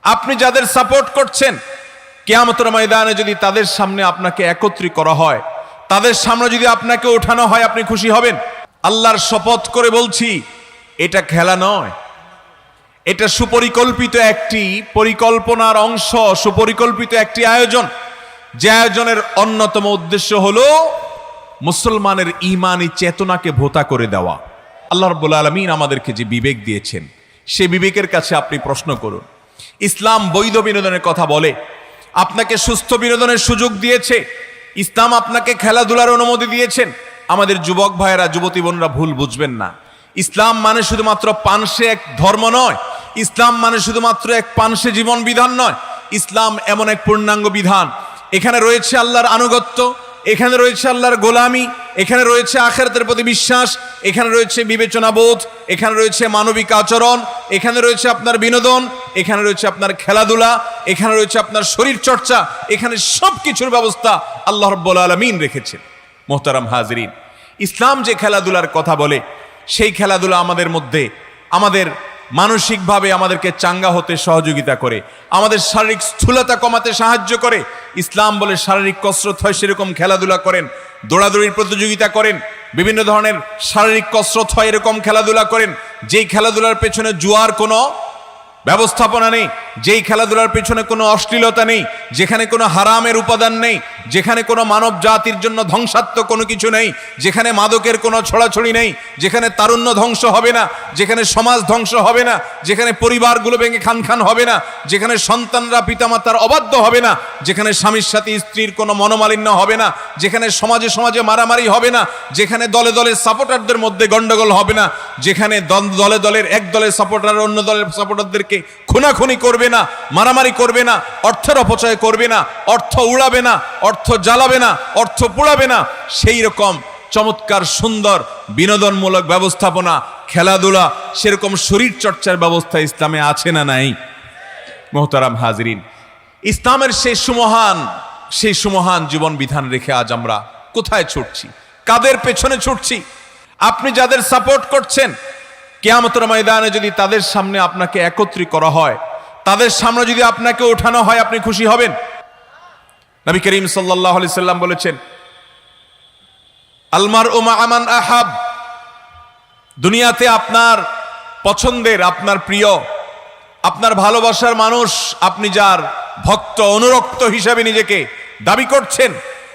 আপনি যাদের সাপোর্ট করছেন, কিয়ামতের ময়দানে যদি তাদের সামনে আপনাকে একত্রিত করা হয়, তাদের সামনে যদি আপনাকে ওঠানো হয়, আপনি খুশি হবেন? আল্লাহর শপথ করে বলছি, এটা খেলা নয়, এটা সুপরিকল্পিত একটি পরিকল্পনার অংশ, সুপরিকল্পিত একটি আয়োজন, যে আয়োজনের অন্যতম উদ্দেশ্য হলো মুসলমানের ঈমানি চেতনাকে ভোঁতা করে দেওয়া। আল্লাহ রাব্বুল আলামিন আমাদেরকে যে বিবেক দিয়েছেন, সে বিবেকের কাছে আপনি প্রশ্ন করুন। ইসলাম বৈধ বিনোদনের কথা বলে, আপনাকে সুস্থ বিনোদনের সুযোগ দিয়েছে। ইসলাম আপনাকে খেলাধুলার অনুমতি দিয়েছেন। আমাদের যুবক ভাইয়েরা, যুবতী বোনরা ভুল বুঝবেন না। ইসলাম মানে শুধুমাত্র পানসে এক ধর্ম নয়, ইসলাম মানে শুধুমাত্র এক পানসে জীবন বিধান নয়। ইসলাম এমন এক পূর্ণাঙ্গ বিধান, এখানে রয়েছে আল্লাহর আনুগত্য, এখানে রয়েছে আল্লাহর গোলামি, এখানে রয়েছে আখিরাতের প্রতি বিশ্বাস, এখানে রয়েছে বিবেচনাবোধ, এখানে রয়েছে মানবিক আচরণ, এখানে রয়েছে আপনার বিনোদন, এখানে রয়েছে আপনার খেলাধুলা, এখানে রয়েছে আপনার শরীর চর্চা, এখানে সব কিছুর ব্যবস্থা আল্লাহ রাব্বুল আলামিন রেখেছেন। মোহতারাম হাজরিন, ইসলাম যে খেলাধুলার কথা বলে, সেই খেলাধুলা আমাদের মধ্যে আমাদের মানসিকভাবে আমাদেরকে চাঙ্গা হতে সহযোগিতা করে, আমাদের শারীরিক স্থূলতা কমাতে সাহায্য করে। ইসলাম বলে শারীরিক কসরত হয়, সেরকম খেলাধুলা করেন, দৌড়াদৌড়ির প্রতিযোগিতা করেন, বিভিন্ন ধরনের শারীরিক কসরত হয়, এরকম খেলাধুলা করেন। যেই খেলাধুলার পেছনে জুয়ার কোনো ব্যবস্থাপনা নেই, যেই খেলাধুলার পেছনে কোনো অশ্লীলতা নেই, যেখানে কোনো হারামের উপাদান নেই, যেখানে কোনো মানব জাতির জন্য ধ্বংসাত্মক কোনো কিছু নেই, যেখানে মাদকের কোনো ছড়াছড়ি নেই, যেখানে তারুণ্য ধ্বংস হবে না, যেখানে সমাজ ধ্বংস হবে না, যেখানে পরিবারগুলো ভেঙে খান খান হবে না, যেখানে সন্তানরা পিতামাতার অবাধ্য হবে না, যেখানে স্বামীর সাথে স্ত্রীর কোনো মনোমালিন্য হবে না, যেখানে সমাজে সমাজে মারামারি হবে না, যেখানে দলে দলে সাপোর্টারদের মধ্যে গন্ডগোল হবে না, যেখানে দলে দলের এক দলের সাপোর্টার অন্য দলের সাপোর্টারদেরকে খুনাখুনি করবে না, মারামারি করবে না, অর্থের অপচয় করবে না, অর্থ উড়াবে না, অর্থ জ্বালাবে না, অর্থ পোড়াবে না, সেই রকম চমৎকার সুন্দর বিনোদনমূলক ব্যবস্থাপনা, খেলাধুলা, সেরকম শরীর চর্চার ব্যবস্থা ইসলামে আছে না নাই? মোহতারাম হাজরিন, ইসলামের সেই সুমহান জীবন বিধান রেখে আজ আমরা কোথায় ছুটছি, কাদের পেছনে ছুটছি? আপনি যাদের সাপোর্ট করছেন, কিয়ামতের ময়দানে যদি তাদের সামনে আপনাকে একত্রিত করা হয়, তাদের সামনে যদি আপনাকে ওঠানো হয়, আপনি খুশি হবেন? নবী করিম সাল্লাল্লাহু আলাইহি সাল্লাম বলেছেন, আলমারউ মা'a মান আহাব, দুনিয়াতে আপনার পছন্দের, আপনার প্রিয়, আপনার ভালোবাসার মানুষ, আপনি যার ভক্ত অনুরক্ত হিসাবে নিজেকে দাবি করছেন,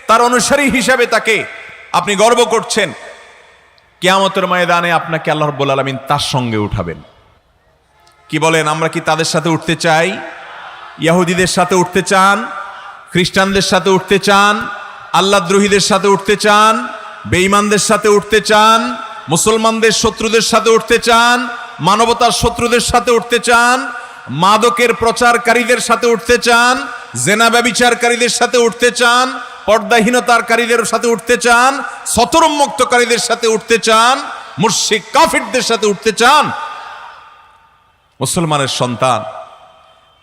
তার অনুসারী হিসাবে তাকে আপনি গর্ব করছেন, কিয়ামতের ময়দানে আপনাকে আল্লাহ রাব্বুল আলামিন তার সঙ্গে উঠাবেন। কি বলেন, আমরা কি তাদের সাথে উঠতে চাই? ইহুদিদের সাথে উঠতে চান? খ্রিস্টানদের সাথে উঠতে চান? আল্লাহদ্রোহীদের সাথে উঠতে চান? বেঈমানদের সাথে উঠতে চান? মুসলমানদের শত্রুদের সাথে উঠতে চান? মানবতার শত্রুদের সাথে উঠতে চান? মাদকের প্রচারকারীদের সাথে উঠতে চান? জেনা ব্যভিচারকারীদের সাথে উঠতে চান? পর্দাহীনতারকারীদের সাথে উঠতে চান? সতরোন্মুক্তকারীদের সাথে উঠতে চান? মুশরিক কাফিরদের সাথে উঠতে চান? মুসলমানের সন্তান,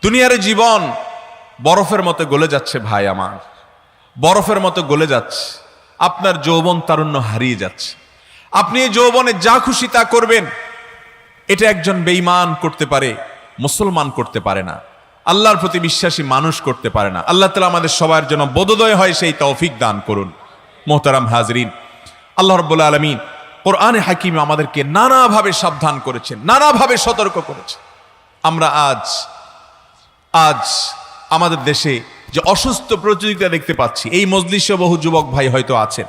দুনিয়ার জীবন বরফের মতো গলে যাচ্ছে ভাই আমার, বরফের মতো গলে যাচ্ছে। আপনার যৌবন তারুণ্য হারিয়ে যাচ্ছে। আপনি এই যৌবনে যা খুশি তা করবেন, এটা একজন বেঈমান করতে পারে, মুসলমান করতে পারে না, আল্লাহর প্রতি বিশ্বাসী মানুষ করতে পারে না। আল্লাহ তাআলা আমাদের সবার জন্য বোধোদয় হয় সেই তৌফিক দান করুন। মোহতারাম হাজরিন, আল্লাহ রাব্বুল আলামিন কোরআনে হাকিমে আমাদেরকে নানাভাবে সাবধান করেছেন, নানাভাবে সতর্ক করেছেন। আমরা আজ আমাদের দেশে যে অসুস্থ প্রতিযোগিতা দেখতে পাচ্ছি, এই মজলিসে বহু যুবক ভাই হয়তো আছেন,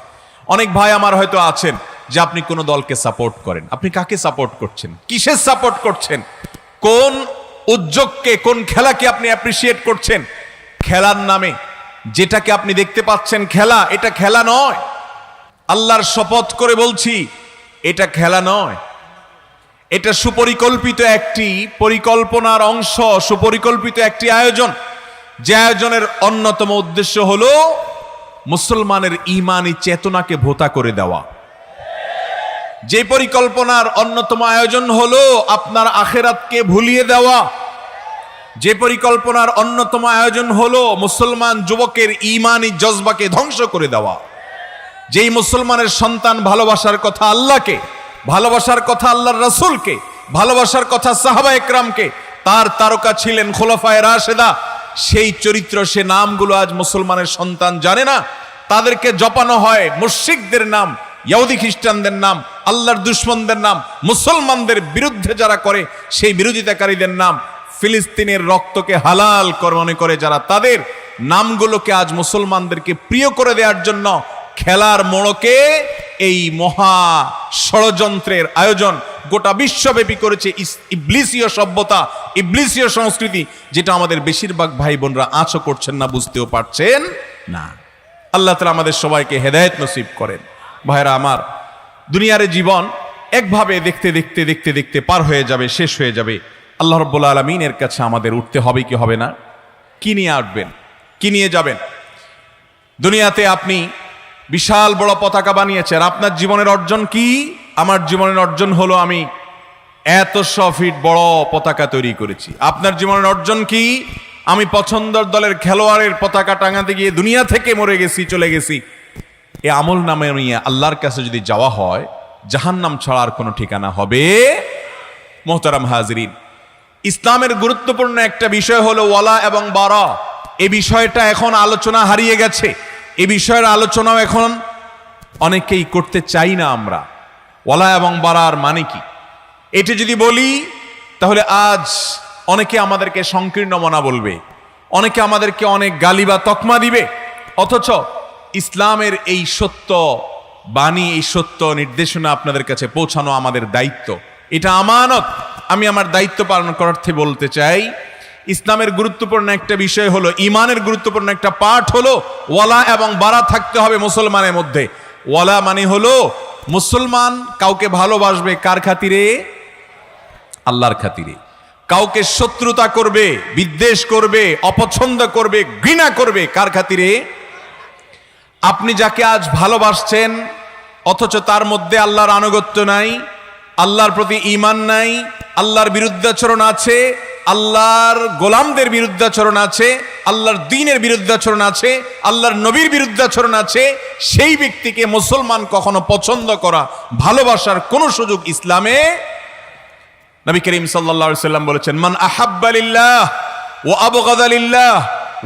অনেক ভাই আমার হয়তো আছেন, যে আপনি কোন দলকে সাপোর্ট করেন। আপনি কাকে সাপোর্ট করছেন? কিসের সাপোর্ট করছেন? কোন উদ্যোগকে, কোন খেলাকে আপনি অ্যাপ্রিসিয়েট করছেন? খেলার নামে যেটাকে আপনি দেখতে পাচ্ছেন খেলা, এটা খেলা নয়। আল্লাহর শপথ করে বলছি, এটা খেলা নয়, এটা সুপরিকল্পিত একটি পরিকল্পনার অংশ, সুপরিকল্পিত একটি আয়োজন, যে আয়োজনের অন্যতম উদ্দেশ্য হলো মুসলমানের ঈমানি চেতনাকে ভোঁতা করে দেওয়া। যে পরিকল্পনার অন্যতম আয়োজন হলো আপনার আখিরাতকে ভুলিয়ে দেওয়া। যে পরিকল্পনার অন্যতম আয়োজন হলো মুসলমান যুবকের ঈমানি জজবাকে ধ্বংস করে দেওয়া। যেই মুসলমানের সন্তান ভালোবাসার কথা আল্লাহকে, ভালোবাসার কথা আল্লাহর রাসূলকে, ভালোবাসার কথা সাহাবা একরামকে, তার তারকা ছিলেন খোলাফায়ে রাশেদা। সেই চরিত্র, সে নামগুলো আজ মুসলমানের সন্তান জানে না। তাদেরকে জপানো হয় মুশরিকদের নাম, ইহুদি খ্রিস্টানদের নাম, আল্লাহর দুশমনদের নাম, মুসলমানদের বিরুদ্ধে যারা করে সেই বিরোধিতাকারীদের নাম, ফিলিস্তিনের রক্তকে হালাল মনে করে যারা, তাদের নামগুলোকে আজ মুসলমানদেরকে প্রিয় করে দেওয়ার জন্য খেলার মোড়কে এই মহা ষড়যন্ত্রের আয়োজন গোটা বিশ্বব্যাপী করেছে ইবলিসীয় সভ্যতা, ইবলিসীয় সংস্কৃতি, যেটা আমাদের বেশিরভাগ ভাই বোনরা আঁচও করছেন না, বুঝতেও পারছেন না। আল্লাহ তাআলা আমাদের সবাইকে হেদায়েত নসিব করেন। ভাইরা আমার, দুনিয়ার জীবন একভাবে দেখতে দেখতে দেখতে দেখতে পার হয়ে যাবে, শেষ হয়ে যাবে। আল্লাহ রাব্বুল আলামিনের কাছে আমাদের উঠতে হবে কি হবে না? কি নিয়ে উঠবেন? কি নিয়ে যাবেন? দুনিয়াতে আপনি বিশাল বড় পতাকা বানিয়েছেন, আপনার জীবনের অর্জন কি? আমার জীবনের অর্জন হলো আমি 100 ফিট বড় পতাকা তৈরি করেছি। আপনার জীবনের অর্জন কি? আমি পছন্দের দলের খেলোয়াড়ের পতাকা টাঙাতে গিয়ে দুনিয়া থেকে মরে গেছি, চলে গেছি। এ আমল নামে নিয়ে আল্লাহর কাছে যদি যাওয়া হয়, জাহান্নাম ছাড়া আর কোনো ঠিকানা হবে? মোহতারাম হাজরিন, ইসলামের গুরুত্বপূর্ণ একটা বিষয় হলো ওয়ালা এবং বারা। এই বিষয়টা এখন আলোচনা হারিয়ে গেছে। এই বিষয়ের আলোচনাও এখন অনেকেই করতে চাই না আমরা। ওয়ালা এবং বারার মানে কি এটা যদি বলি, তাহলে আজ অনেকে আমাদেরকে সংকীর্ণ মনা বলবে, অনেকে আমাদেরকে অনেক গালি বা তকমা দিবে। অথচ ইসলামের এই সত্য বাণী, এই সত্য নির্দেশনা আপনাদের কাছে পৌঁছানো আমাদের দায়িত্ব, এটা আমানত। আমি আমার দায়িত্ব পালন করার্থে বলতে চাই, ইসলামের গুরুত্বপূর্ণ একটা বিষয় হলো, ইমানের গুরুত্বপূর্ণ একটা পাঠ হলো ওয়ালা এবং বারা থাকতে হবে মুসলমানের মধ্যে। ওয়ালা মানে হলো মুসলমান কাউকে ভালোবাসবে কার খাতিরে? আল্লাহর খাতিরে। কাউকে শত্রুতা করবে, বিদ্বেষ করবে, অপছন্দ করবে, ঘৃণা করবে কার খাতিরে? আপনি যাকে আজ ভালোবাসছেন অথচ তার মধ্যে আল্লাহর আনুগত্য নাই, আল্লাহর প্রতি ঈমান নাই, আল্লাহর বিরুদ্ধাচরণ আছে, আল্লাহর গোলামদের বিরুদ্ধাচরণ আছে, আল্লাহর দ্বীনের বিরুদ্ধাচরণ আছে, আল্লাহর নবীর বিরুদ্ধাচরণ আছে, সেই ব্যক্তিকে মুসলমান কখনো পছন্দ করা, ভালোবাসার কোনো সুযোগ ইসলামে। নবী করিম সাল্লাল্লাহু আলাইহি সাল্লাম বলেছেন, মান আহাব্বা লিল্লাহ ওয়া আবগাদা লিল্লাহ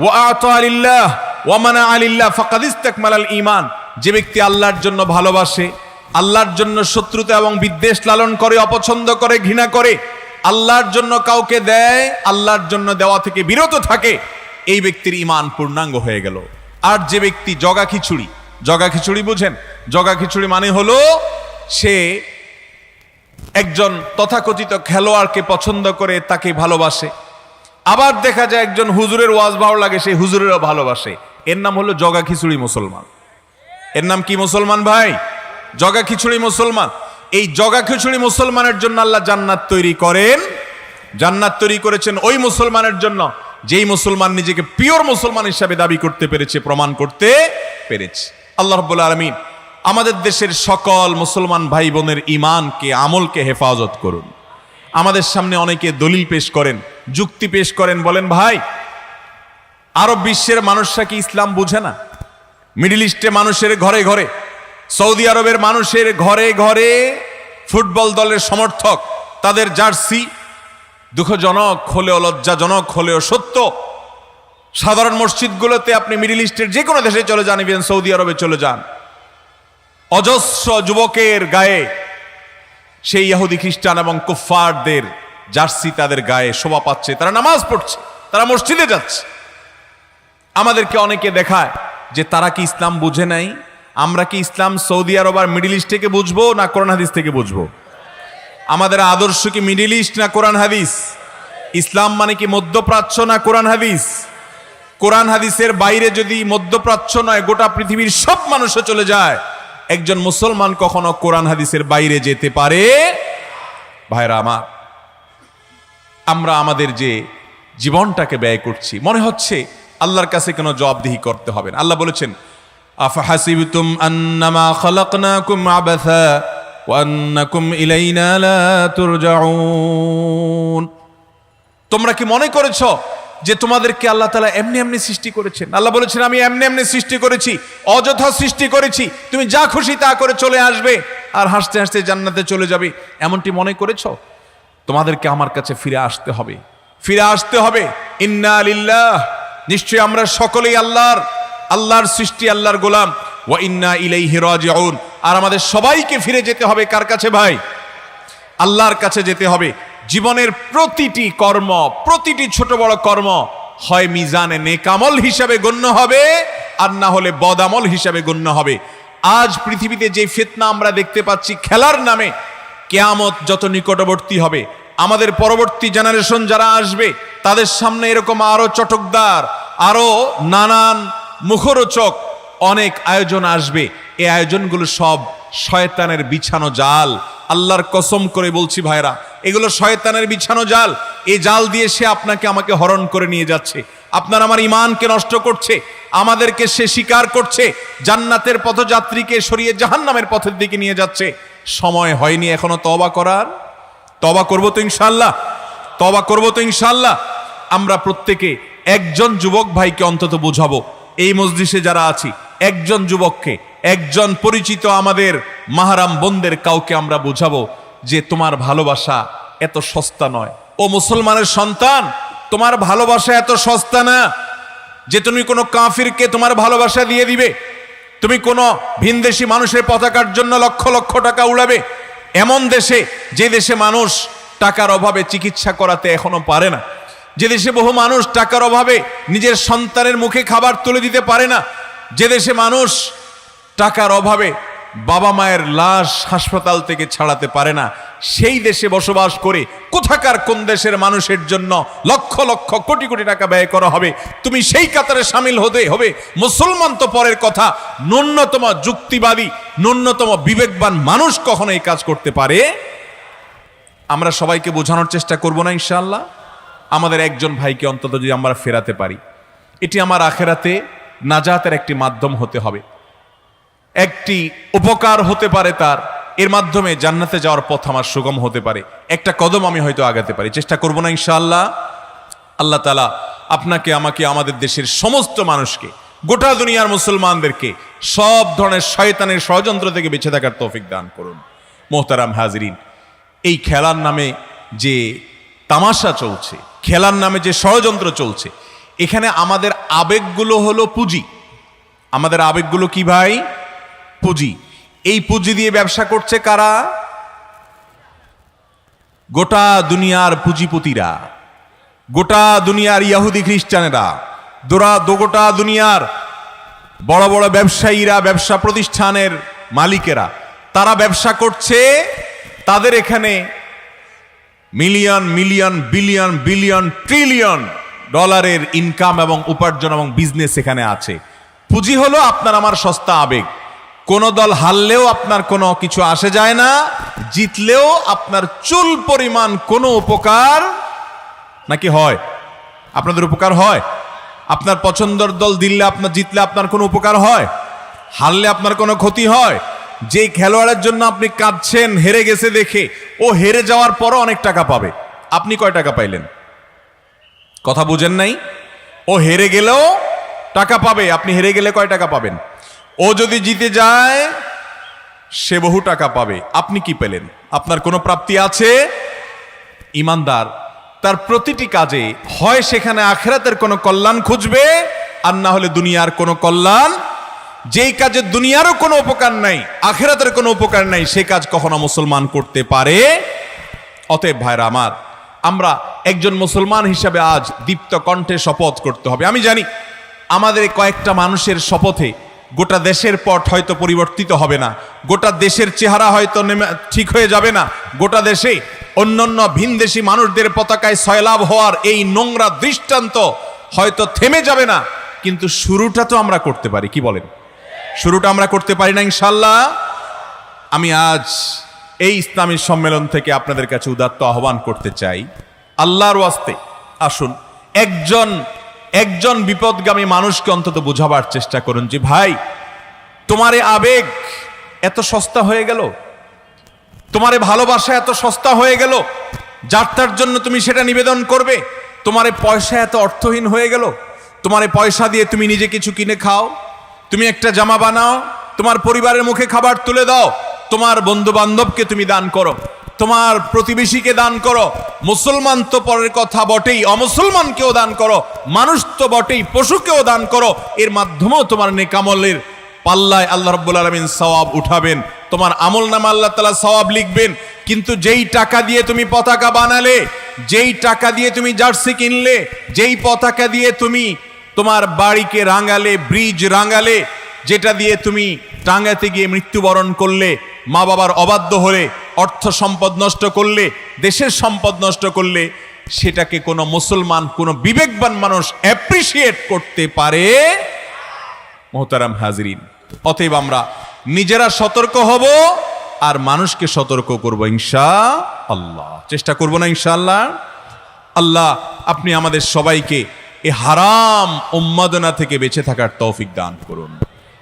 ওয়া আতা লিল্লাহ ওয়া মানা লিল্লাহ ফাকাদ ইসতাকমালাল ঈমান। যে ব্যক্তি আল্লাহর জন্য ভালোবাসে, আল্লাহর জন্য শত্রুতা এবং বিদ্বেষ লালন করে, অপছন্দ করে, ঘৃণা করে, আল্লাহর জন্য কাউকে দেয়, আল্লাহর জন্য দেওয়া থেকে বিরত থাকে, এই ব্যক্তির ঈমান পূর্ণাঙ্গ হয়ে গেল। আর যে ব্যক্তি জগা খিচুড়ি, জগা খিচুড়ি বুঝেন? জগা খিচুড়ি মানে হলো সে একজন তথাকথিত খেলোয়াড়কে পছন্দ করে, তাকে ভালোবাসে। আবার দেখা যায় একজন হুজুরের ওয়াজ ভালো লাগে, সেই হুজুরেরও ভালোবাসে। এর নাম হলো জগা খিচুড়ি মুসলমান। এর নাম কি মুসলমান ভাই? জগা খিচুড়ি মুসলমান। এই জগা খিচুড়ি মুসলমানের জন্য আল্লাহ জান্নাত তৈরি করেন। জান্নাত তৈরি করেছেন ওই মুসলমানের জন্য যেই মুসলমান নিজেকে পিওর মুসলমান হিসাবে দাবি করতে পেরেছে, প্রমাণ করতে পেরেছে। আল্লাহ রাব্বুল আলামিন আমাদের দেশের সকল মুসলমান ভাই বোনের ঈমানকে, আমলকে হেফাজত করুন। আমাদের সামনে অনেকে দলিল পেশ করেন, যুক্তি পেশ করেন, বলেন ভাই আরব বিশ্বের মানুষরা কি ইসলাম বুঝে না? মিডল ইস্টে মানুষের ঘরে ঘরে, সৌদি আরবের মানুষের ঘরে ঘরে ফুটবল দলের সমর্থক, তাদের জার্সি। দুঃখজনক হলেও, লজ্জাজনক হলেও সত্য, সাধারণ মসজিদগুলোতে আপনি মিডল ইস্টের যে কোনো দেশে চলে যান, ইভেন সৌদি আরবে চলে যান, অজস্র যুবকের গায়ে সেই ইহুদি খ্রিস্টান এবং কুফফারদের জার্সি তাদের গায়ে শোভা পাচ্ছে। তারা নামাজ পড়ছে, তারা মসজিদে যাচ্ছে। আমাদেরকে অনেকে দেখায় যে তারা কি ইসলাম বুঝে নাই। আমরা কি ইসলাম সৌদি আরব আর মিডল ইস্ট থেকে বুঝবো না কোরআন হাদিস থেকে বুঝবো? আমাদের আদর্শ কি মিডল ইস্ট না কোরআন হাদিস? ইসলাম মানে কি মধ্যপ্রাচ্য না কোরআন হাদিস? কোরআন হাদিসের বাইরে যদি মধ্যপ্রাচ্য নয় গোটা পৃথিবীর সব মানুষও চলে যায়, একজন মুসলমান কখনো কোরআন হাদিসের বাইরে যেতে পারে? ভাইরা আমার, আমরা আমাদের যে জীবনটাকে ব্যয় করছি, মনে হচ্ছে আল্লাহর কাছে কোনো জবাবদিহি করতে হবে না। আল্লাহ বলেছেন, আফাহাসিবতুম আন্নামা খালাকনাকুম আবাসা ওয়া আন্নাকুম ইলাইনা লা তুরজাউন। তোমরা কি মনে করেছো যে তোমাদেরকে আল্লাহ তাআলা এমনি এমনি সৃষ্টি করেছেন? আল্লাহ বলেছেন, আমি এমনি এমনি সৃষ্টি করেছি, অযথা সৃষ্টি করেছি, তুমি যা খুশি তা করে চলে আসবে আর হাসতে হাসতে জান্নাতে চলে যাবে, এমনটি মনে করেছো? তোমাদেরকে আমার কাছে ফিরে আসতে হবে, ফিরে আসতে হবে। ইন্না লিল্লাহ, নিশ্চয়ই আমরা সকলেই আল্লাহর সৃষ্টি, আল্লাহর গোলাম। ওয়া ইন্না ইলাইহি রাজিউন, আর আমাদের সবাইকে ফিরে যেতে হবে কার কাছে ভাই? আল্লাহর কাছে যেতে হবে। জীবনের প্রতিটি কর্ম, প্রতিটি ছোট বড় কর্ম হয় মিজানে নেকামল হিসাবে গণ্য হবে, আর না হলে বদামল হিসাবে গণ্য হবে। আজ পৃথিবীতে যে ফিতনা আমরা দেখতে পাচ্ছি খেলার নামে, কিয়ামত যত নিকটবর্তী হবে, আমাদের পরবর্তী জেনারেশন যারা আসবে তাদের সামনে এরকম আরো চটকদার, আরো নানান মুখরোচক অনেক আয়োজন আসবে। এই আয়োজনগুলো সব শয়তানের বিছানো জাল। আল্লাহর কসম করে বলছি ভাইরা, এগুলো শয়তানের বিছানো জাল। এই জাল দিয়ে সে আপনাকে আমাকে হরণ করে নিয়ে যাচ্ছে, আপনার আমার ঈমানকে নষ্ট করছে, আমাদেরকে সে স্বীকার করছে, জান্নাতের পথযাত্রীকে সরিয়ে জাহান্নামের পথের দিকে নিয়ে যাচ্ছে। সময় হয়নি এখনো তওবা করার? তওবা করব তো ইনশাআল্লাহ, তওবা করব তো ইনশাআল্লাহ। আমরা প্রত্যেকে একজন যুবক ভাইকে অন্তত বোঝাবো, এই মজলিসে যারা আছি একজন যুবককে, একজন পরিচিত আমাদের মাহারাম বোনদের কাউকে আমরা বোঝাবো যে তোমার ভালোবাসা এত সস্তা নয়। ও মুসলমানের সন্তান, তোমার ভালোবাসা এত সস্তা না যে তুমি কোনো কাফিরকে তোমার ভালোবাসা দিয়ে দিবে, তুমি কোনো ভিনদেশি মানুষের পতাকার জন্য লক্ষ লক্ষ টাকা উড়াবে। এমন দেশে, যে দেশে মানুষ টাকার অভাবে চিকিৎসা করাতে এখনো পারে না, যে দেশে বহু মানুষ টাকার অভাবে নিজের সন্তানের মুখে খাবার তুলে দিতে পারে না, যে দেশে মানুষ টাকার অভাবে বাবা মায়ের লাশ হাসপাতাল থেকে ছাড়াতে পারে না, সেই দেশে বসবাস করে কোথাকার কোন দেশের মানুষের জন্য লক্ষ লক্ষ কোটি কোটি টাকা ব্যয় করা হবে, তুমি সেই কাতারে সামিল হতে হবে। মুসলমান তো পরের কথা, ন্যূনতম যুক্তিবাদী, ন্যূনতম বিবেকবান মানুষ কখনো এই কাজ করতে পারে? আমরা সবাইকে বোঝানোর চেষ্টা করব না ইনশাআল্লাহ? আমাদের একজন ভাইকে অন্তত যদি আমরা ফেরাতে পারি, এটি আমার আখেরাতে নাজাতের একটি মাধ্যম হতে হবে, একটি উপকার হতে পারে তার, এর মাধ্যমে জান্নাতে যাওয়ার পথ আমার সুগম হতে পারে, একটা কদম আমি হয়তো আগাতে পারি। চেষ্টা করব না ইনশাআল্লাহ? আল্লাহ তাআলা আপনাকে, আমাকে, আমাদের দেশের সমস্ত মানুষকে, গোটা দুনিয়ার মুসলমানদেরকে সব ধরনের শয়তানের ষড়যন্ত্র থেকে বেঁচে থাকার তৌফিক দান করুন। মোহতারাম হাজরিন, এই খেলার নামে যে তামাশা চলছে, খেলার নামে যে ষড়যন্ত্র চলছে, এখানে আমাদের আবেগগুলো হলো পুঁজি। আমাদের আবেগগুলো কি ভাই? পুঁজি। এই পুঁজি দিয়ে ব্যবসা করছে কারা? গোটা দুনিয়ার পুঁজিপতিরা, গোটা দুনিয়ার ইহুদি খ্রিস্টানেরা, গোটা দুনিয়ার বড় বড় ব্যবসায়ীরা, ব্যবসা প্রতিষ্ঠানের মালিকেরা, তারা ব্যবসা করছে। তাদের এখানে million million billion billion trillion ডলারের ইনকাম এবং উপার্জন এবং বিজনেস এখানে আছে। পুঁজি হলো আপনার আমার সস্তা আবেগ। কোন দল হারলেও আপনার কোনো কিছু আসে যায় না, জিতলেও আপনার চুল পরিমাণ কোনো উপকার নাকি হয়? আপনাদের উপকার হয়? আপনার পছন্দের দল জিতলে আপনার কোনো উপকার হয়? হারলে আপনার কোনো ক্ষতি হয়? যে খেলোয়াড়ের জন্য আপনি কাঁদছেন হেরে গেছে দেখে, ও হেরে যাওয়ার পরও অনেক টাকা পাবে, আপনি কয় টাকা পাইলেন? কথা বুঝেন নাই? ও হেরে গেলেও টাকা পাবে, আপনি হেরে গেলে কয় টাকা পাবেন? ও যদি জিতে যায় সে বহু টাকা পাবে, আপনি কি পেলেন? আপনার কোনো প্রাপ্তি আছে? ইমানদার তার প্রতিটি কাজে হয় সেখানে আখিরাতের কোনো কল্যাণ খুঁজবে, আর না হলে দুনিয়ার কোনো কল্যাণ। যেই কাজে দুনিয়ারও কোনো উপকার নাই, আখিরাতের কোনো উপকার নাই, সে কাজ কখনো মুসলমান করতে পারে? অতএব ভাইরা আমার, আমরা একজন মুসলমান হিসাবে আজ দীপ্ত কণ্ঠে শপথ করতে হবে। আমি জানি আমাদের কয়েকটা মানুষের শপথে গোটা দেশের পট হয়তো পরিবর্তিত হবে না, গোটা দেশের চেহারা হয়তো ঠিক হয়ে যাবে না, গোটা দেশে অন্যান্য ভিনদেশি মানুষদের পতাকায় সয়লাভ হওয়ার এই নোংরা দৃষ্টান্ত হয়তো থেমে যাবে না, কিন্তু শুরুটা তো আমরা করতে পারি। কি বলেন? শুরুটা আমরা করতে পারি না ইনশাআল্লাহ? আমি আজ এই ইসলামী সম্মেলন থেকে আপনাদের কাছে উদাত্ত আহ্বান করতে চাই, আল্লাহর ওয়াস্তে আসুন একজন বিপদগামী মানুষকে অন্তত বোঝাবার চেষ্টা করুন যে ভাই, তোমার এই আবেগ এত সস্তা হয়ে গেল, তোমার এই ভালোবাসা এত সস্তা হয়ে গেল, যার তার জন্য তুমি সেটা নিবেদন করবে। তোমার এই পয়সা এত অর্থহীন হয়ে গেল, তোমার এই পয়সা দিয়ে তুমি নিজে কিছু কিনে খাও, তুমি একটা জামা বানাও, তোমার পরিবারের মুখে খাবার তুলে দাও, তোমার বন্ধু বান্ধবকে তুমি দান করো, তোমার প্রতিবেশীকে দান করো। মুসলমান তো পরের কথা বটেই, অমুসলমানকেও দান করো, মানুষ তো বটেই, পশুকেও দান করো। এর মাধ্যমেও তোমার নেকামলের পাল্লায় আল্লাহ রাব্বুল আলামিন সওয়াব উঠাবেন, তোমার আমলনামা আল্লাহ তাআলা সওয়াব লিখবেন। কিন্তু যেই টাকা দিয়ে তুমি পতাকা বানালে, যেই টাকা দিয়ে তুমি জার্সি কিনলে, যেই পতাকা দিয়ে তুমি তোমার বাড়িকে রাঙালে, ব্রিজ রাঙালে, যেটা দিয়ে তুমি টাঙ্গাতে গিয়ে মৃত্যুবরণ করলে, মা বাবার অবাধ্য হলে, অর্থ সম্পদ নষ্ট করলে, দেশের সম্পদ নষ্ট করলে, সেটাকে কোনো মুসলমান, কোনো বিবেকবান মানুষ অ্যাপ্রিসিয়েট করতে পারে? মোহতারাম হাজিরিন, অতএব আমরা নিজেরা সতর্ক হব আর মানুষকে সতর্ক করব ইনশাআল্লাহ। চেষ্টা করব না ইনশাআল্লাহ? আল্লাহ আপনি আমাদের সবাইকে এই হারাম উন্মাদনা থেকে বেঁচে থাকার তৌফিক দান করুন,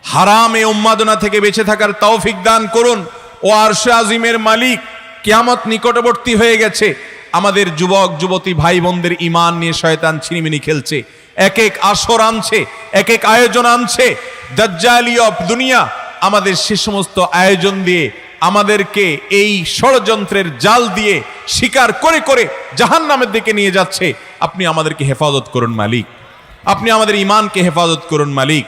হারাম এই উন্মাদনা থেকে বেঁচে থাকার তৌফিক দান করুন। ও আরশে আজিমের মালিক, কিয়ামত নিকটবর্তী হয়ে গেছে, আমাদের যুবক যুবতী ভাই বোনদের ঈমান নিয়ে শয়তান ছিনিমিনি খেলছে, এক এক আসর আনছে, এক এক আয়োজন আনছে, দাজ্জালি অফ দুনিয়া আমাদের সে সমস্ত আয়োজন দিয়ে আমাদেরকে এই ষড়যন্ত্রের জাল দিয়ে শিকার করে করে জাহান্নামের দিকে নিয়ে যাচ্ছে। আপনি আমাদেরকে হেফাজত করুন মালিক, আপনি আমাদের ঈমানকে হেফাজত করুন মালিক।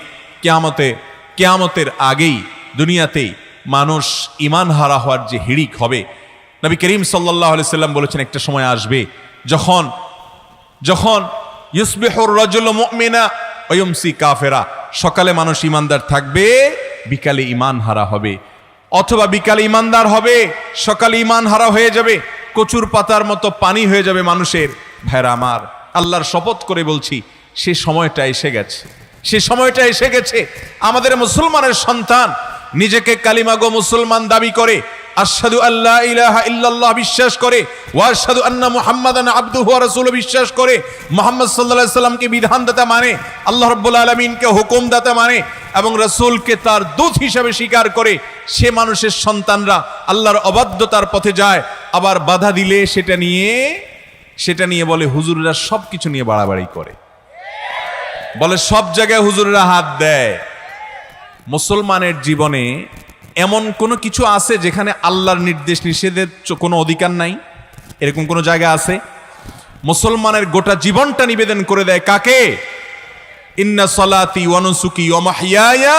কিয়ামতের আগেই দুনিয়াতেই মানুষ ঈমান হারা হওয়ার যে হিড়িক হবে, নবী করিম সাল্লাল্লাহু আলাইহি সাল্লাম বলেছেন একটা সময় আসবে যখন ইউসবিহুর রাজুলু মুমিনা ওয়া ইউমসি কাফেরা, সকালে মানুষ ঈমানদার থাকবে, বিকালে ঈমান হারা হবে, অথবা বিকালে ঈমানদার হবে, সকালে ঈমান হারা হয়ে যাবে, কচুর পাতার মতো পানি হয়ে যাবে মানুষের। ভাইরা আমার, আল্লাহর শপথ করে বলছি, সে সময়টা এসে গেছে, সে সময়টা এসে গেছে। আমাদের মুসলমানের সন্তান নিজেকে কালিমাগো মুসলমান দাবি করে, আশহাদু আল্লা ইলাহা ইল্লাল্লাহ বিশ্বাস করে, ওয়া আশহাদু আন্না মুহাম্মাদান আবদুহু ওয়া রাসূলুহু বিশ্বাস করে, মুহাম্মদ সাল্লাল্লাহু আলাইহি সাল্লামকে বিধানদাতা মানে, আল্লাহ রাব্বুল আলামিনকে হুকুমদাতা মানে এবং রাসূলকে তার দূত হিসেবে স্বীকার করে, সে মানুষের সন্তানরা আল্লাহর অবাধ্যতার পথে যায়, আবার বাধা দিলে সেটা নিয়ে বলে হুজুররা সবকিছু নিয়ে বাড়াবাড়ি করে, বলে সব জায়গায় হুজুররা হাত দেয়। মুসলমানের জীবনে এমন কোনো কিছু আছে যেখানে আল্লাহর নির্দেশ নিষেধের কোনো অধিকার নাই? এরকম কোনো জায়গা আছে? মুসলমানের গোটা জীবনটা নিবেদন করে দেয় কাকে? ইন্না সলাতি ওয়া নুসুকি ওয়া মাহইয়ায়া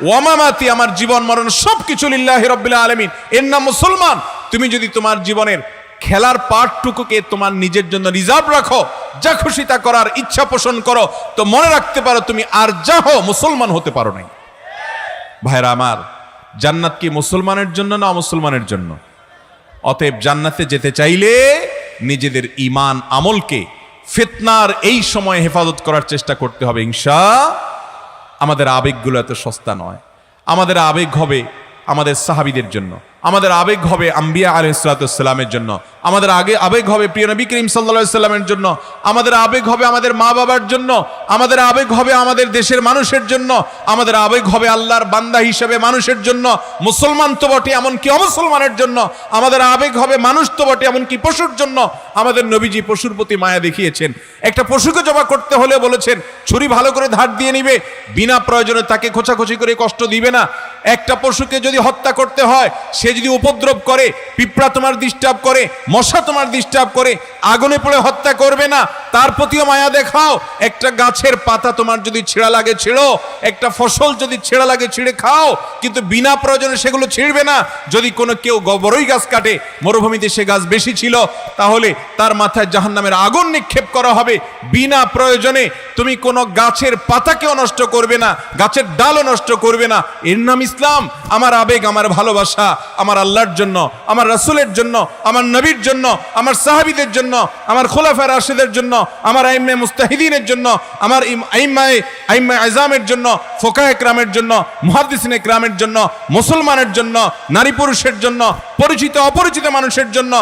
ওয়া মামাতি, আমার জীবন মরণ সবকিছু লিল্লাহি রাব্বিল আলামিন। এর নাম মুসলমান। তুমি যদি তোমার জীবনের খেলার পার্টটুকুকে তোমার নিজের জন্য রিজার্ভ রাখো, যা খুশি তা করার ইচ্ছা পোষণ করো, তো মনে রাখতে পারো তুমি আর যা হও মুসলমান হতে পারো নাই। ভাইরা আমার, জান্নাত কি মুসলমানের জন্য না অমুসলমানের জন্য? অতএব জান্নাতে যেতে চাইলে নিজেদের ঈমান আমলকে ফিতনার এই সময় হেফাজত করার চেষ্টা করতে হবে ইনশাআল্লাহ। আমাদের আবেগগুলো এত সস্তা নয়। আমাদের আবেগ হবে আমাদের সাহাবীদের জন্য, আমাদের আবেগ হবে আম্বিয়া আলাইহিস সালামের জন্য, আমাদের আবেগ হবে প্রিয় নবী করিম সাল্লাল্লাহু আলাইহি সাল্লামের জন্য, আমাদের আবেগ হবে আমাদের মা বাবার জন্য, আমাদের আবেগ হবে আমাদের দেশের মানুষের জন্য, আমাদের আবেগ হবে আল্লাহর বান্দা হিসেবে মানুষের জন্য, মুসলমান তো বটে এমনকি অমুসলমানের জন্য, আমাদের আবেগ হবে মানুষ তো বটে এমনকি পশুর জন্য। আমাদের নবীজি পশুর প্রতি মায়া দেখিয়েছেন। একটা পশুকে জবাই করতে হলে বলেছেন ছুরি ভালো করে ধার দিয়ে নিবে, বিনা প্রয়োজনে তাকে খোঁচাখুচি করে কষ্ট দিবে না। একটা পশুকে যদি হত্যা করতে হয়, সে যদি উপদ্রব করে, পিঁপড়া তোমার ডিস্টার্ব করে, মশা তোমার ডিস্টার্ব করে, আগুনে পড়ে হত্যা করবে না, তার প্রতিও মায়া দেখাও। একটা গাছের পাতা তোমার যদি ছেঁড়া লাগে ছিঁড়ো, একটা ফসল যদি ছেঁড়া লাগে ছিঁড়ে খাও, কিন্তু বিনা প্রয়োজনে সেগুলো ছিঁড়বে না। যদি কোনো কেউ বড়ই গাছ কাটে, মরুভূমিতে সে গাছ বেশি ছিল, তাহলে তার মাথায় জাহান্নামের আগুন নিক্ষেপ করা হবে। বিনা প্রয়োজনে তুমি কোনো গাছের পাতাকেও নষ্ট করবে না, গাছের ডালও নষ্ট করবে না। এর নাম ইসলাম। আমার আবেগ, আমার ভালোবাসা আমার আল্লাহর জন্য, আমার রাসূলের জন্য, আমার নবীর জন্য, আমার সাহাবীদের জন্য, আমার খোলাফায়ে রাশিদের জন্য, আমার আইম্মে মুস্তাহিদিনের জন্য, আমার আইম্মে আযমের জন্য, ফুকাহে কেরামের জন্য, মুহাদ্দিসিনে কেরামের জন্য, মুসলমানের জন্য, নারী পুরুষের জন্য, পরিচিত অপরিচিত মানুষের জন্য।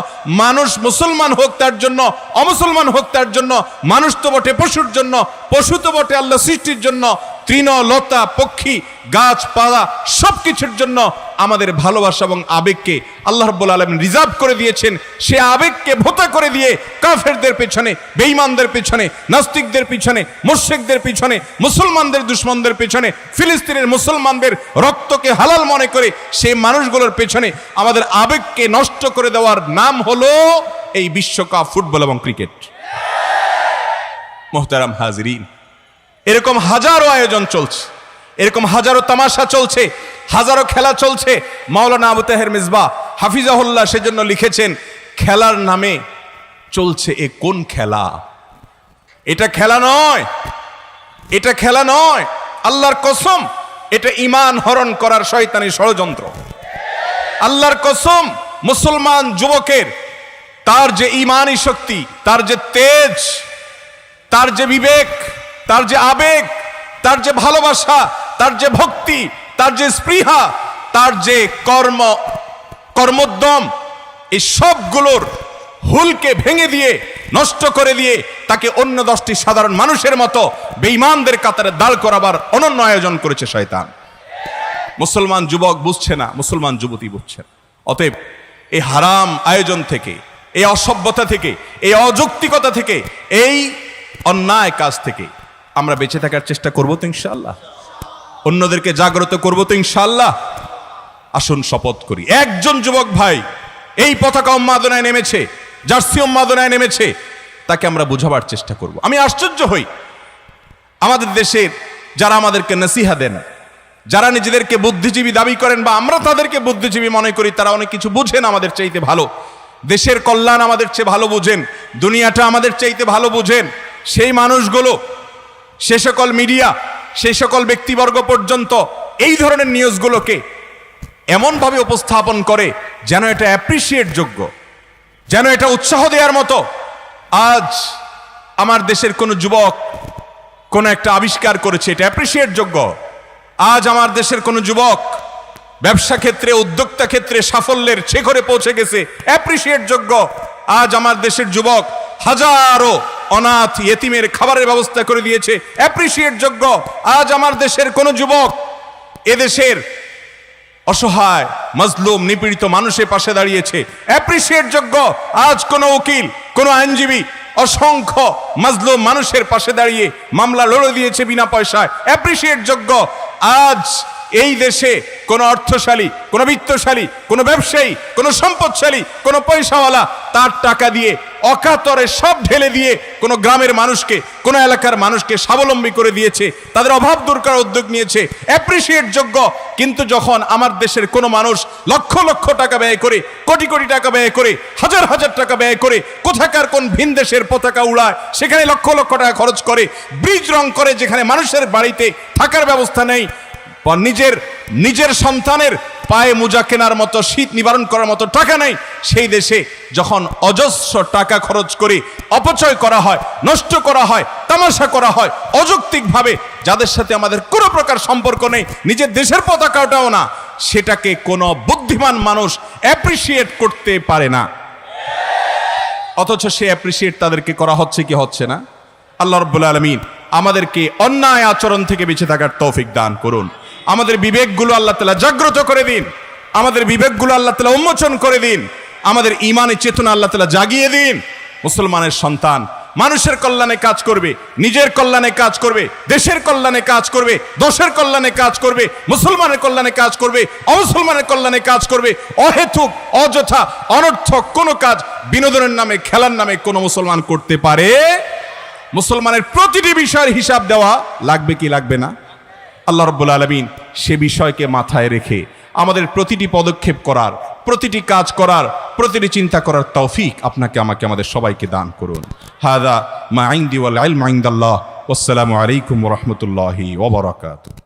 মানুষ মুসলমান হোক তার জন্য, অমুসলমান হোক তার জন্য, মানুষ তো বটে পশুর জন্য, পশু তো বটে আল্লাহ সৃষ্টির জন্য, তৃণ লতা পক্ষী গাছপালা সবকিছুর জন্য আমাদের ভালোবাসা এবং আবেগকে আল্লাহ রাব্বুল আলামিন রিজার্ভ করে দিয়েছেন। সে আবেগকে ভোতা করে দিয়ে কাফেরদের পেছনে, বেঈমানদের পেছনে, নাস্তিকদের পিছনে, মুশরিকদের পিছনে, মুসলমানদের দুশমনদের পেছনে পেছনে, ফিলিস্তিনের মুসলমানদের রক্তকে হালাল মনে করে সেই মানুষগুলোর পেছনে আমাদের আবেগকে নষ্ট করে দেওয়ার নাম হলো এই বিশ্বকাপ ফুটবল এবং ক্রিকেট। মোহতারাম হাজিরিন, এরকম হাজারো আয়োজন চলছে, এরকম হাজারো তামাশা চলছে, হাজারো খেলা চলছে। মাওলানা আবু তাহের মিসবাহ হাফিজাহুল্লাহ সেজন্য লিখেছেন, খেলার নামে চলছে এ কোন খেলা? এটা খেলা নয়, এটা খেলা নয়, আল্লাহর কসম এটা ঈমান হরণ করার শয়তানি ষড়যন্ত্র। আল্লাহর কসম, মুসলমান যুবকের তার যে ঈমানি শক্তি, তার যে তেজ, তার যে বিবেক, তার যে আবেগ, তার যে ভালোবাসা, তার যে ভক্তি, তার যে স্পৃহা, তার যে কর্মোদ্যম, এই সবগুলোর হুলকে ভেঙে দিয়ে, নষ্ট করে দিয়ে তাকে অন্য 10টি সাধারণ মানুষের মতো বেঈমানদের কাতারে দাঁড় করাবার অনন্য আয়োজন করেছে শয়তান। মুসলমান যুবক বুঝছে না, মুসলমান যুবতী বুঝছে না। অতএব এই হারাম আয়োজন থেকে, এই অসভ্যতা থেকে, এই অযৌক্তিকতা থেকে, এই অন্যায় কাজ থেকে আমরা বেঁচে থাকার চেষ্টা করবো তো ইনশাআল্লাহ? অন্যদেরকে জাগ্রত করবো তো ইনশাআল্লাহ? আসুন শপথ করি, একজন যুবক ভাই এই পতাকা উন্মাদনায় নেমেছে, জার্সি উন্মাদনায় নেমেছে, তাকে আমরা বুঝাবার চেষ্টা করব। আমি আশ্চর্য হই আমাদের দেশের যারা আমাদেরকে নসিহা দেন, যারা নিজেদেরকে বুদ্ধিজীবী দাবি করেন বা আমরা তাদেরকে বুদ্ধিজীবী মনে করি, তারা অনেক কিছু বুঝেন আমাদের চাইতে ভালো, দেশের কল্যাণ আমাদের চেয়ে ভালো বুঝেন, দুনিয়াটা আমাদের চাইতে ভালো বুঝেন। সেই মানুষগুলো, সে সকল মিডিয়া, সেই সকল ব্যক্তিবর্গ পর্যন্ত এই ধরনের নিউজগুলোকে এমনভাবে উপস্থাপন করে যেন এটা অ্যাপ্রিসিয়েট যোগ্য, যেন এটা উৎসাহ দেওয়ার মতো। আজ আমার দেশের কোনো যুবক কোনো একটা আবিষ্কার করেছে, এটা অ্যাপ্রিসিয়েট যোগ্য। আজ আমার দেশের কোনো যুবক ব্যবসা ক্ষেত্রে, উদ্যোক্তা ক্ষেত্রে সাফল্যের শিখরে পৌঁছে গেছে, অ্যাপ্রিসিয়েট যোগ্য। আজ আমার দেশের যুবক হাজারো অনাথ ইয়েতিমের খাবারের ব্যবস্থা করে দিয়েছে, অ্যাপ্রিসিয়েট যোগ্য। আজ আমার দেশের কোনো যুবক এদেশের অসহায়, মজলুম, নিপীড়িত মানুষের পাশে দাঁড়িয়েছে, অ্যাপ্রিসিয়েট যোগ্য। আজ কোনো উকিল, কোনো আইনজীবী অসংখ্য মজলুম মানুষের পাশে দাঁড়িয়ে মামলা লড়ে দিয়েছে বিনা পয়সায়, অ্যাপ্রিসিয়েট যোগ্য। আজ এই দেশে কোনো অর্থশালী, কোনো বিত্তশালী, কোনো ব্যবসায়ী, কোনো সম্পদশালী, কোনো পয়সাওয়ালা তার টাকা দিয়ে অকাতরে সব ঢেলে দিয়ে কোনো গ্রামের মানুষকে, কোনো এলাকার মানুষকে স্বাবলম্বী করে দিয়েছে, তাদের অভাব দূর করার উদ্যোগ নিয়েছে, অ্যাপ্রিসিয়েট যোগ্য। কিন্তু যখন আমার দেশের কোনো মানুষ লক্ষ লক্ষ টাকা ব্যয় করে, কোটি কোটি টাকা ব্যয় করে, হাজার হাজার টাকা ব্যয় করে কোথাকার কোন ভিন দেশের পতাকা উড়ায়, সেখানে লক্ষ লক্ষ টাকা খরচ করে, ব্রিজ রং করে, যেখানে মানুষের বাড়িতে থাকার ব্যবস্থা নেই, নিজের সন্তানের পায়ে মোজা কেনার মতো, শীত নিবারণ করার মতো টাকা নেই, সেই দেশে যখন অজস্র টাকা খরচ করে অপচয় করা হয়, নষ্ট করা হয়, তামাশা করা হয় অযৌক্তিকভাবে, যাদের সাথে আমাদের কোনো প্রকার সম্পর্ক নেই, নিজের দেশের পতাকাটাও না, সেটাকে কোনো বুদ্ধিমান মানুষ অ্যাপ্রিসিয়েট করতে পারে না। অথচ সে অ্যাপ্রিসিয়েট তাদেরকে করা হচ্ছে কি হচ্ছে না? আল্লাহ রাব্বুল আলামিন আমাদেরকে অন্যায় আচরণ থেকে বেঁচে থাকার তৌফিক দান করুন। আমাদের বিবেকগুলো আল্লাহ তাআলা জাগ্রত করে দিন, আমাদের বিবেকগুলো আল্লাহ তাআলা উন্মোচন করে দিন, আমাদের ঈমানের চেতনা আল্লাহ তাআলা জাগিয়ে দিন। মুসলমানের সন্তান মানুষের কল্যাণে কাজ করবে, নিজের কল্যাণে কাজ করবে, দেশের কল্যাণে কাজ করবে, দশের কল্যাণে কাজ করবে, মুসলমানের কল্যাণে কাজ করবে, অমুসলমানের কল্যাণে কাজ করবে। অহেতুক, অযথা, অনর্থক কোনো কাজ বিনোদনের নামে, খেলার নামে কোনো মুসলমান করতে পারে? মুসলমানের প্রতিটি বিষয়ের হিসাব দেওয়া লাগবে কি লাগবে না? আল্লাহ রাব্বুল আলামিন সে বিষয়কে মাথায় রেখে আমাদের প্রতিটি পদক্ষেপ করার, প্রতিটি কাজ করার, প্রতিটি চিন্তা করার তৌফিক আপনাকে, আমাকে, আমাদের সবাইকে দান করুন। হাযা মা ইনদি ওয়াল ইলমু ইনদাল্লাহ। ওয়াসসালামু আলাইকুম ওয়া রাহমাতুল্লাহি ওয়া বারাকাতুহু।